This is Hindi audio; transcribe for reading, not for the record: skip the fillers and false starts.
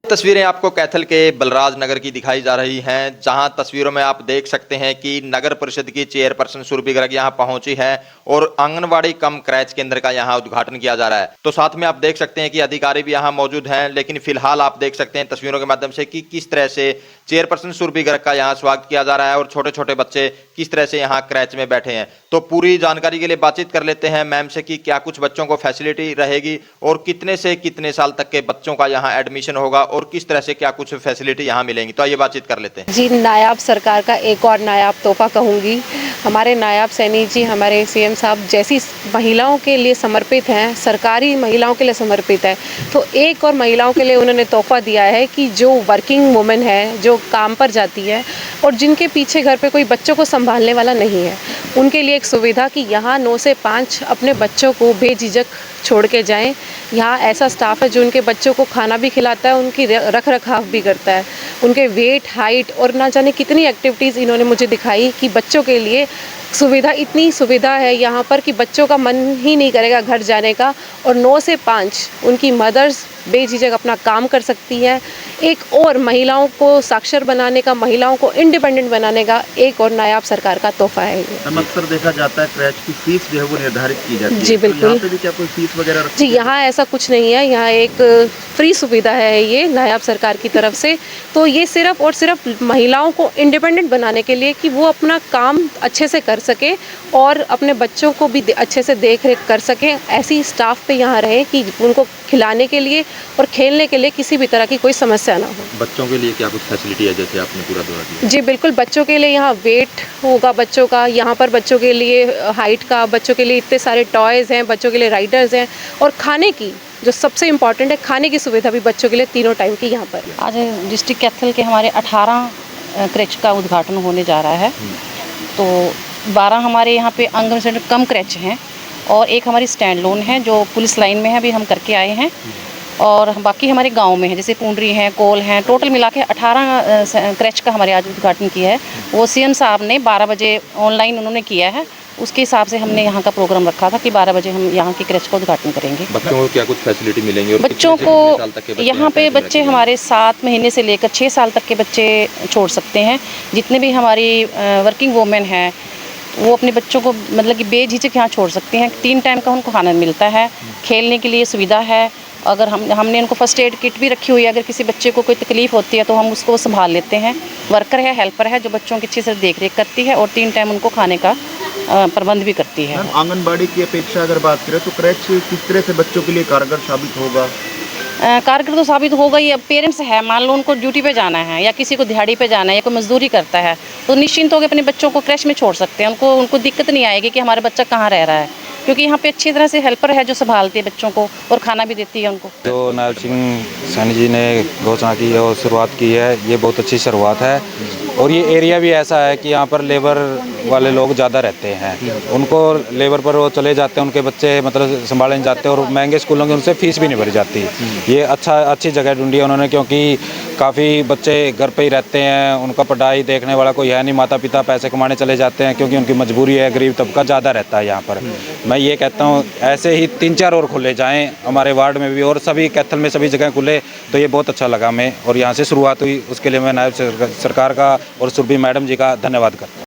तस्वीरें आपको कैथल के बलराज नगर की दिखाई जा रही हैं, जहां तस्वीरों में आप देख सकते हैं कि नगर परिषद की चेयरपर्सन सुरभि गर्ग यहां पहुंची है और आंगनवाड़ी कम क्रैच केंद्र का यहां उद्घाटन किया जा रहा है। तो साथ में आप देख सकते हैं कि अधिकारी भी यहां मौजूद हैं, लेकिन फिलहाल आप देख सकते हैं तस्वीरों के माध्यम से कि किस तरह से चेयरपर्सन सुरभि गर्ग का यहां स्वागत किया जा रहा है और छोटे छोटे बच्चे किस तरह से यहां क्रैच में बैठे हैं। तो पूरी जानकारी के लिए बातचीत कर लेते हैं मैम से कि क्या कुछ बच्चों को फैसिलिटी रहेगी और कितने से कितने साल तक के बच्चों का यहाँ एडमिशन होगा और किस तरह से क्या कुछ फैसिलिटी यहाँ मिलेंगी। तो आइए बातचीत कर लेते हैं। जी, नायाब सरकार का एक और नायाब तोहफा कहूँगी। हमारे नायाब सैनी जी, हमारे सीएम साहब जैसी महिलाओं के लिए समर्पित हैं, सरकारी महिलाओं के लिए समर्पित है, तो एक और महिलाओं के लिए उन्होंने तोहफा दिया है कि जो वर्किंग वुमेन है, जो काम पर जाती है और जिनके पीछे घर पे कोई बच्चों को संभालने वाला नहीं है, उनके लिए एक सुविधा कि यहाँ 9 से 5 अपने बच्चों को बेझिझक छोड़ के जाएं। यहाँ ऐसा स्टाफ है जो उनके बच्चों को खाना भी खिलाता है, उनकी रख रखाव भी करता है, उनके वेट, हाइट और ना जाने कितनी एक्टिविटीज़ इन्होंने मुझे दिखाई कि बच्चों के लिए सुविधा, इतनी सुविधा है यहाँ पर कि बच्चों का मन ही नहीं करेगा घर जाने का। और 9 से 5 उनकी मदर्स बेझिझक अपना काम कर सकती हैं। एक और महिलाओं को साक्षर बनाने का, महिलाओं को इंडिपेंडेंट बनाने का एक और नायाब सरकार का तोहफा है ये। अक्सर देखा जाता है क्रैच की फीस जो है वो निर्धारित की जाती है। जी बिल्कुल। तो यहाँ पे भी क्या कोई फीस वगैरह जी, यहाँ ऐसा कुछ नहीं है, यहाँ एक फ्री सुविधा है ये नायाब सरकार की तरफ से। तो ये सिर्फ और सिर्फ महिलाओं को इंडिपेंडेंट बनाने के लिए कि वो अपना काम अच्छे से कर सके और अपने बच्चों को भी अच्छे से देख रेख कर सकें। ऐसी स्टाफ पे यहाँ रहे कि उनको खिलाने के लिए और खेलने के लिए किसी भी तरह की कोई समस्या ना हो। बच्चों के लिए क्या कुछ फैसिलिटी है, जैसे आपने पूरा दौरा दिया? जी बिल्कुल, बच्चों के लिए यहाँ वेट होगा बच्चों का, यहाँ पर बच्चों के लिए हाइट का, बच्चों के लिए इतने सारे टॉयज़ हैं, बच्चों के लिए राइडर्स हैं और खाने की जो सबसे इम्पॉर्टेंट है, खाने की सुविधा भी बच्चों के लिए तीनों टाइम की यहाँ पर। आज डिस्ट्रिक्ट कैथल के हमारे 18 क्रैच का उद्घाटन होने जा रहा है। तो 12 हमारे यहाँ पे आंगनबाड़ी सेंटर कम क्रैच हैं और एक हमारी स्टैंड लोन है जो पुलिस लाइन में है, अभी हम करके आए हैं। और बाकी हमारे गांव में है, जैसे पुंडरी हैं, कोल हैं, टोटल मिला के 18 क्रैच का हमारे आज उद्घाटन किया है। वो सीएम साहब ने 12 बजे ऑनलाइन उन्होंने किया है, उसके हिसाब से हमने यहाँ का प्रोग्राम रखा था कि 12 बजे हम यहाँ की क्रैच का उद्घाटन करेंगे। बच्चों को क्या कुछ फैसिलिटी मिलेंगी? और बच्चों को यहाँ पे बच्चे हमारे 7 महीने से लेकर 6 साल तक के बच्चे छोड़ सकते हैं। जितने भी हमारी वर्किंग वुमेन हैं वो अपने बच्चों को मतलब कि बेझिझक यहाँ छोड़ सकते हैं। 3 टाइम का उनको खाना मिलता है, खेलने के लिए सुविधा है। अगर हमने उनको फर्स्ट एड किट भी रखी हुई है, अगर किसी बच्चे को कोई तकलीफ़ होती है तो हम उसको संभाल लेते हैं। वर्कर है, हेल्पर है जो बच्चों की अच्छी से देख रेख करती है और 3 टाइम उनको खाने का प्रबंध भी करती है। आंगनबाड़ी की अपेक्षा अगर बात करें तो क्रैच किस तरह से बच्चों के लिए कारगर साबित होगा? कारगर तो साबित होगा ही। अब पेरेंट्स है, मान लो उनको ड्यूटी पे जाना है या किसी को दिहाड़ी पे जाना है या कोई मजदूरी करता है, तो निश्चिंत होकर अपने बच्चों को क्रैच में छोड़ सकते हैं। उनको दिक्कत नहीं आएगी कि हमारा बच्चा कहाँ रह रहा है, क्योंकि यहाँ पे अच्छी तरह से हेल्पर है जो संभालती है बच्चों को और खाना भी देती है उनको। जो नायब सिंह सैनी जी ने घोषणा की है और शुरुआत की है, ये बहुत अच्छी शुरुआत है। और ये एरिया भी ऐसा है कि यहाँ पर लेबर वाले लोग ज़्यादा रहते हैं, उनको लेबर पर वो चले जाते हैं, उनके बच्चे मतलब संभाले नहीं जाते और महंगे स्कूलों की उनसे फीस भी नहीं भरी जाती। ये अच्छी जगह ढूंढी है उन्होंने, क्योंकि काफ़ी बच्चे घर पे ही रहते हैं, उनका पढ़ाई देखने वाला कोई है नहीं, माता पिता पैसे कमाने चले जाते हैं क्योंकि उनकी मजबूरी है, गरीब तबका ज़्यादा रहता है यहाँ पर। मैं ये कहता हूँ ऐसे ही 3-4 और खुले जाएँ हमारे वार्ड में भी और सभी कैथल में सभी जगह खुले, तो ये बहुत अच्छा लगा हमें। और यहाँ से शुरुआत हुई, उसके लिए मैं नायब सरकार का और सुरभि मैडम जी का धन्यवाद करता हूँ।